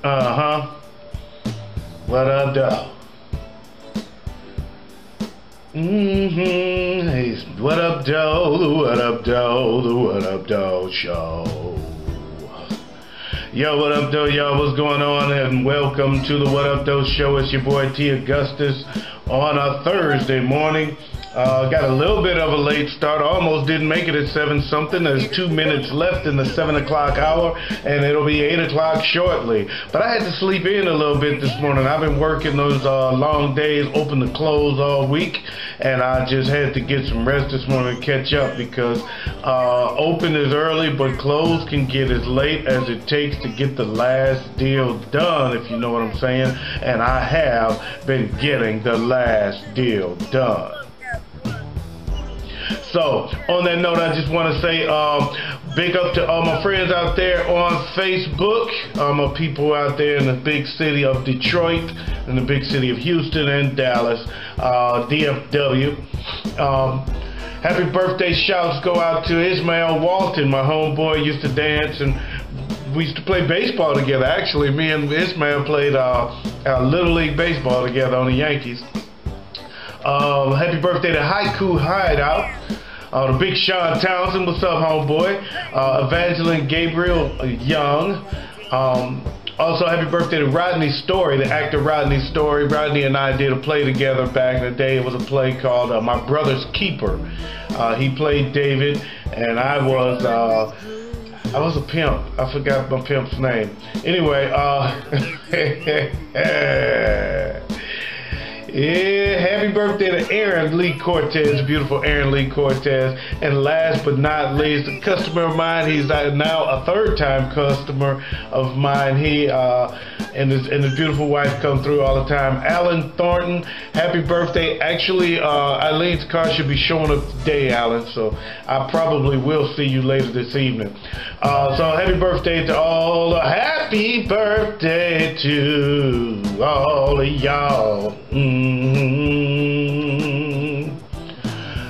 Uh-huh. What up, Doe? Hey, what up, Doe? What up, Doe? The What Up Doe Show. Yo, what up, Doe? Y'all, what's going on? And welcome to the What Up Doe Show. It's your boy T. Augustus on a Thursday morning. Got a little bit of a late start. Almost didn't make it at 7 something. There's 2 minutes left in the 7 o'clock hour, and it'll be 8 o'clock shortly. But I had to sleep in a little bit this morning. I've been working those long days, open to close all week, and I just had to get some rest this morning to catch up because open is early, but close can get as late as it takes to get the last deal done, if you know what I'm saying. And I have been getting the last deal done. So, on that note, I just want to say big up to all my friends out there on Facebook, all my people out there in the big city of Detroit, in the big city of Houston and Dallas, DFW. Happy birthday shouts go out to Ismail Walton, my homeboy. Used to dance and we used to play baseball together. Actually, me and Ismail played Little League Baseball together on the Yankees. Happy birthday to Haiku Hideout. The big Sean Townsend, what's up, homeboy? Evangeline Gabriel Young. Also, happy birthday to Rodney Story, the actor Rodney Story. Rodney and I did a play together back in the day. It was a play called My Brother's Keeper. He played David, and I was a pimp. I forgot my pimp's name. Anyway, yeah, happy birthday to Aaron Lee Cortez, beautiful Aaron Lee Cortez. And last but not least, a customer of mine. He's now a third-time customer of mine. He and his beautiful wife come through all the time. Alan Thornton, happy birthday. Actually, Eileen's car should be showing up today, Alan, so I probably will see you later this evening. So happy birthday to all. Happy birthday to all of y'all.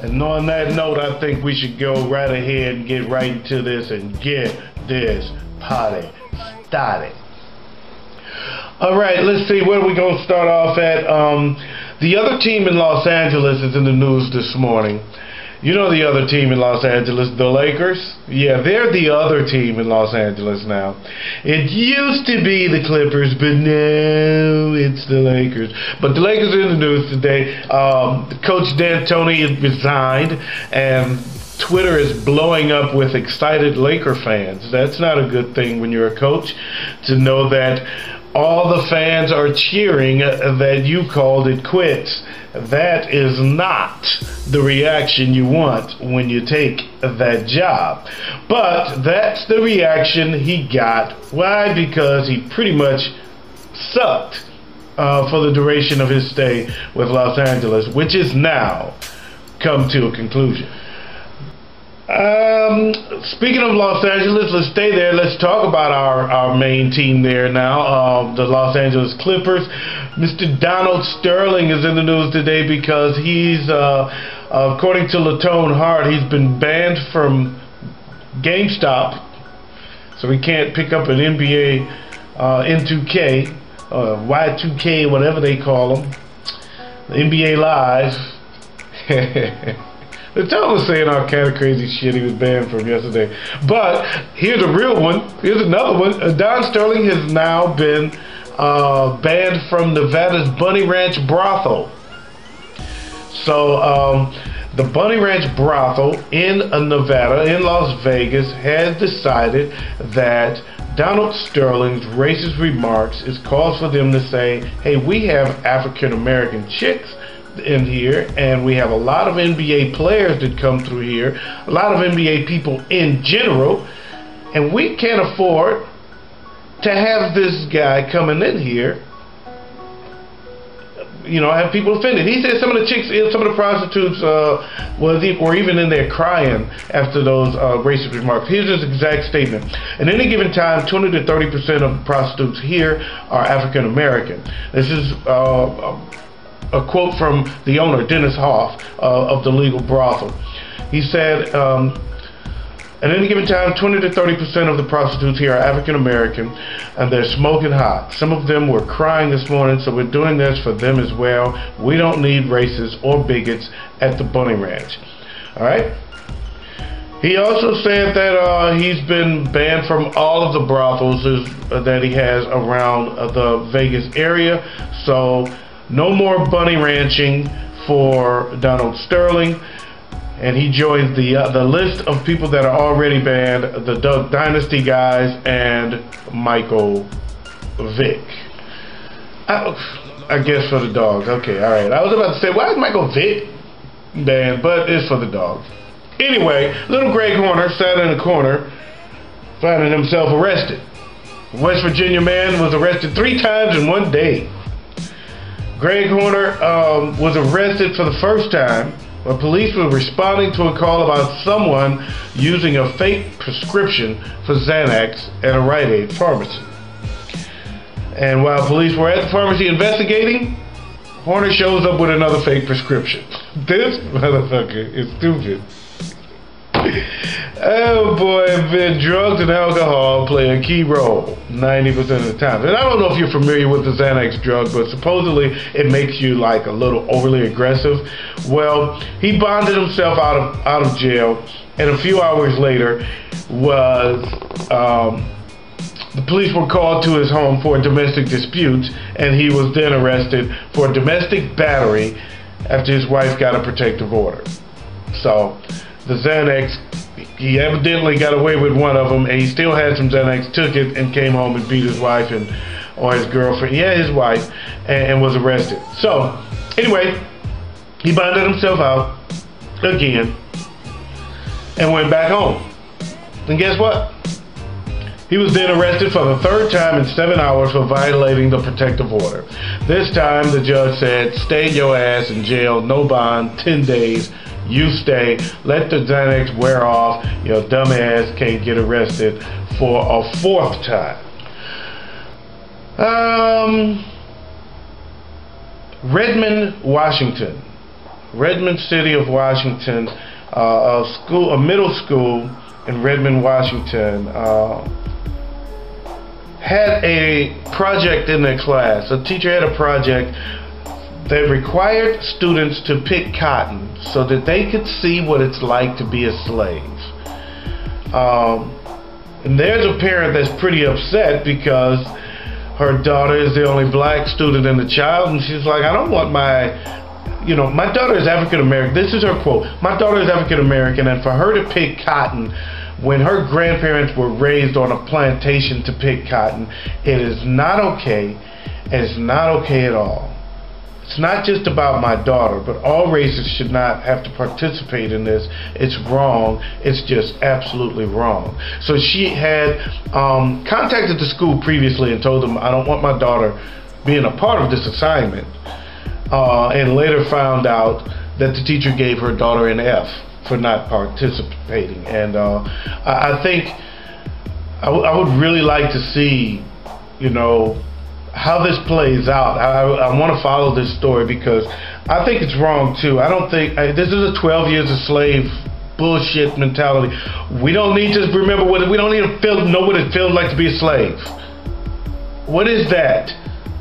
And on that note, I think we should go right ahead and get right into this and get this party started. Alright, let's see, where are we going to start off at? The other team in Los Angeles is in the news this morning. You know the other team in Los Angeles, the Lakers? Yeah, they're the other team in Los Angeles now. It used to be the Clippers, but now it's the Lakers. But the Lakers are in the news today. Coach D'Antoni resigned, and Twitter is blowing up with excited Laker fans. That's not a good thing when you're a coach, to know that all the fans are cheering that you called it quits. That is not the reaction you want when you take that job. But that's the reaction he got. Why? Because he pretty much sucked for the duration of his stay with Los Angeles, which is now come to a conclusion. Speaking of Los Angeles, let's stay there. Let's talk about our main team there now, the Los Angeles Clippers. Mr. Donald Sterling is in the news today because he's, according to Latone Heart, he's been banned from GameStop, so he can't pick up an NBA N2K, Y2K, whatever they call them, the NBA Live. The Tom was saying all kind of crazy shit he was banned from yesterday. But here's a real one. Here's another one. Don Sterling has now been banned from Nevada's Bunny Ranch brothel. So the Bunny Ranch brothel in Nevada, in Las Vegas, has decided that Donald Sterling's racist remarks is cause for them to say, hey, we have African American chicks in here, and we have a lot of NBA players that come through here, a lot of NBA people in general, and we can't afford to have this guy coming in here, you know, have people offended. He said some of the chicks, some of the prostitutes were even in there crying after those racist remarks. Here's his exact statement. At any given time, 20 to 30% of the prostitutes here are African American. This is a quote from the owner, Dennis Hoff, of the legal brothel. He said, At any given time, 20 to 30% of the prostitutes here are African American, and they're smoking hot. Some of them were crying this morning, so we're doing this for them as well. We don't need racists or bigots at the Bunny Ranch. All right? He also said that he's been banned from all of the brothels that he has around the Vegas area. So no more bunny ranching for Donald Sterling. And he joins the list of people that are already banned, the Duck Dynasty guys and Michael Vick. I guess for the dogs. Okay, all right. I was about to say, why is Michael Vick banned? But it's for the dogs. Anyway, little Greg Horner sat in a corner, finding himself arrested. A West Virginia man was arrested 3 times in one day. Greg Horner was arrested for the first time when police were responding to a call about someone using a fake prescription for Xanax at a Rite Aid pharmacy. And while police were at the pharmacy investigating, Horner shows up with another fake prescription. This motherfucker is stupid. Oh boy, man, drugs and alcohol play a key role 90% of the time. And I don't know if you're familiar with the Xanax drug, but supposedly it makes you like a little overly aggressive. Well, he bonded himself out of jail, and a few hours later the police were called to his home for a domestic dispute, and he was then arrested for domestic battery after his wife got a protective order. So the Xanax, he evidently got away with one of them, and he still had some Xanax, took it, and came home and beat his wife or his girlfriend. Yeah, his wife, and was arrested. So, anyway, he bonded himself out again and went back home. And guess what? He was then arrested for the 3rd time in 7 hours for violating the protective order. This time, the judge said, stay your ass in jail, no bond, 10 days. You stay, let the Xanax wear off. Your dumb ass can't get arrested for a 4th time. Redmond, Washington. Redmond City of Washington. A middle school in Redmond, Washington had a project in their class. A teacher had a project that required students to pick cotton so that they could see what it's like to be a slave. And there's a parent that's pretty upset because her daughter is the only black student in the child, and she's like, I don't want my daughter is African American. This is her quote. My daughter is African American, and for her to pick cotton when her grandparents were raised on a plantation to pick cotton, it is not okay, and it's not okay at all. It's not just about my daughter, but all races should not have to participate in this. It's wrong. It's just absolutely wrong. So she had contacted the school previously and told them, I don't want my daughter being a part of this assignment, and later found out that the teacher gave her daughter an F for not participating. And I think I would really like to see, how this plays out. I want to follow this story because I think it's wrong too. I don't think this is a 12 years a slave bullshit mentality. We don't need to remember we don't need to know what it feels like to be a slave. What is that?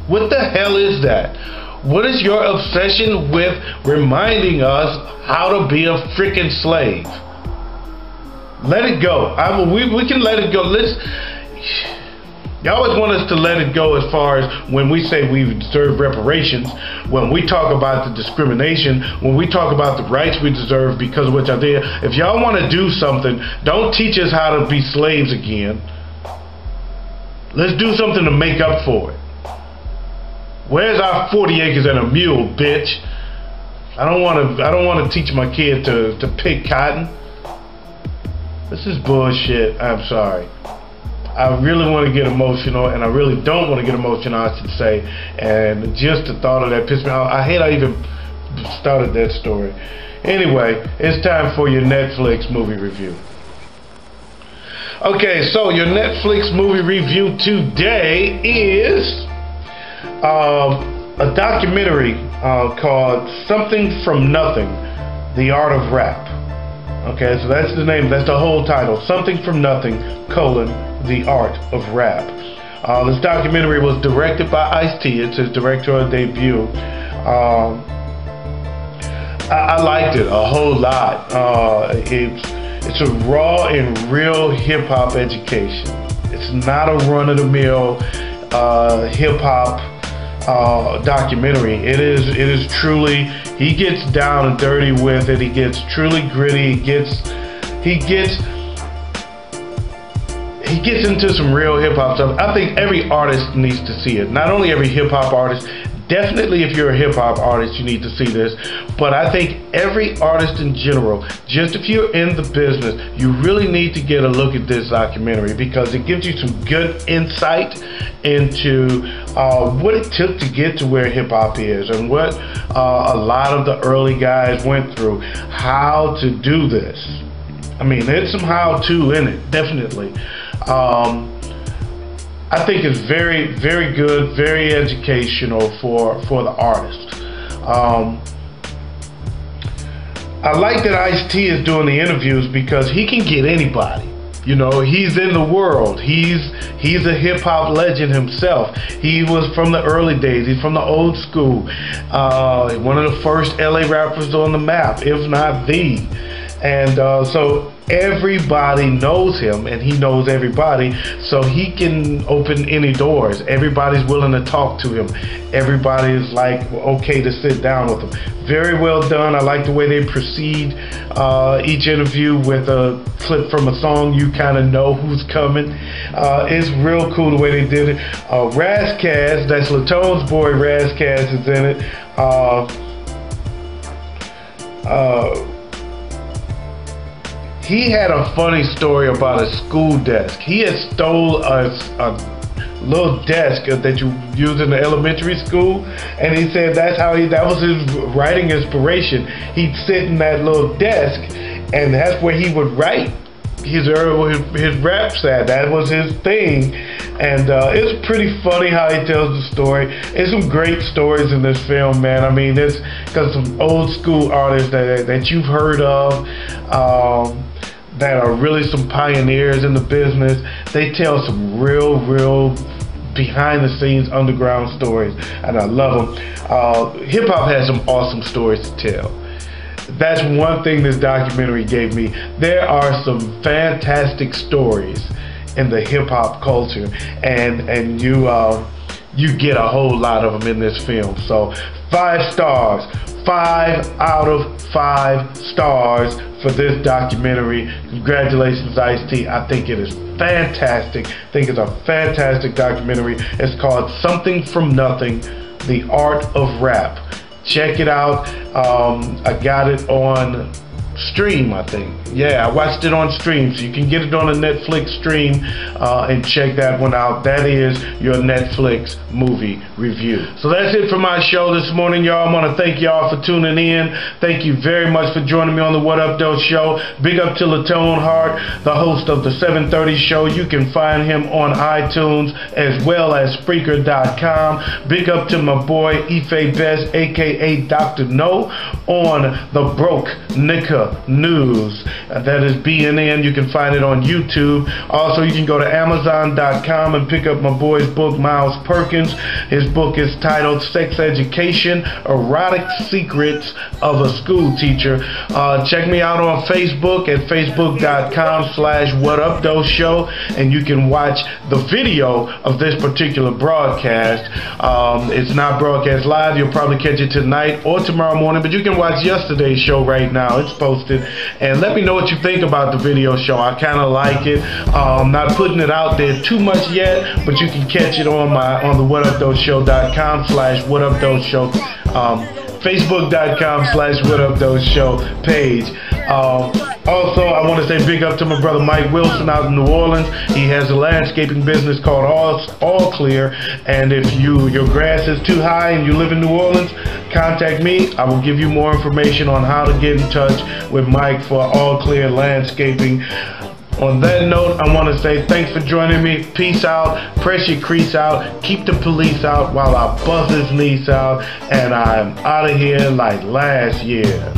What the hell is that? What is your obsession with reminding us how to be a freaking slave? Let it go. We can let it go. You always want us to let it go as far as when we say we deserve reparations, when we talk about the discrimination, when we talk about the rights we deserve because of what y'all did. If y'all want to do something, don't teach us how to be slaves again. Let's do something to make up for it. Where's our 40 acres and a mule, bitch? I don't want to teach my kid to pick cotton. This is bullshit. I'm sorry. I really want to get emotional, and I really don't want to get emotional, I should say. And just the thought of that pissed me off. I hate I even started that story. Anyway, it's time for your Netflix movie review. Okay, so your Netflix movie review today is a documentary called Something from Nothing, The Art of Rap. Okay, so that's the name, that's the whole title. Something from Nothing, The Art of Rap. This documentary was directed by Ice-T. It's his directorial debut. I liked it a whole lot. It's a raw and real hip-hop education. It's not a run-of-the-mill hip-hop documentary. It is truly, he gets down and dirty with it. He gets truly gritty. He gets into some real hip-hop stuff. I think every artist needs to see it. Not only every hip-hop artist, definitely if you're a hip-hop artist, you need to see this. But I think every artist in general, just if you're in the business, you really need to get a look at this documentary, because it gives you some good insight into what it took to get to where hip-hop is, and what a lot of the early guys went through, how to do this. I mean, there's some how-to in it, definitely. I think it's very, very good, very educational for the artist. I like that Ice-T is doing the interviews, because he can get anybody. You know, he's in the world. He's a hip-hop legend himself. He was from the early days. He's from the old school. One of the first LA rappers on the map, if not the. And so everybody knows him, and he knows everybody, so he can open any doors. Everybody's willing to talk to him. Everybody is like okay to sit down with him. Very well done. I like the way they proceed each interview with a clip from a song. You kind of know who's coming. It's real cool the way they did it. Razzcast, that's Latone's boy Razzcast, is in it. He had a funny story about a school desk. He had stole a little desk that you use in the elementary school, and he said that was his writing inspiration. He'd sit in that little desk, and that's where he would write his raps at. That was his thing. And it's pretty funny how he tells the story. There's some great stories in this film, man. I mean, there's got some old school artists that you've heard of, that are really some pioneers in the business. They tell some real behind the scenes underground stories, and I love them. Hip hop has some awesome stories to tell. That's one thing this documentary gave me. There are some fantastic stories in the hip hop culture, and you get a whole lot of them in this film. So 5 stars, 5 out of 5 stars for this documentary. Congratulations, Ice-T. I think it is fantastic. I think it's a fantastic documentary. It's called Something from Nothing, The Art of Rap. Check it out. I got it on stream, I think. Yeah, I watched it on stream, so you can get it on a Netflix stream and check that one out. That is your Netflix movie review. So that's it for my show this morning, y'all. I want to thank y'all for tuning in. Thank you very much for joining me on the What Up Doe show. Big up to Latone Heart, the host of the 7:30 show. You can find him on iTunes as well as Spreaker.com. Big up to my boy Ife Best, aka Dr. No, on the Broke Nikka News. That is BNN. You can find it on YouTube. Also, you can go to Amazon.com and pick up my boy's book, Miles Perkins. His book is titled Sex Education, Erotic Secrets of a School Teacher. Check me out on Facebook at facebook.com/WhatUpDoe show, and you can watch the video of this particular broadcast. It's not broadcast live. You'll probably catch it tonight or tomorrow morning, but you can watch yesterday's show right now. It's posted. And let me know what you think about the video show. I kind of like it. Not putting it out there too much yet, but you can catch it on the whatupdoshow.com/whatupdoshow show, facebook.com/whatupdoshow show page. Also, I want to say big up to my brother Mike Wilson out in New Orleans. He has a landscaping business called All Clear, and if your grass is too high and you live in New Orleans, contact me. I will give you more information on how to get in touch with Mike for All Clear Landscaping. On that note, I want to say thanks for joining me. Peace out. Press your crease out. Keep the police out while I buzz his niece out. And I'm out of here like last year.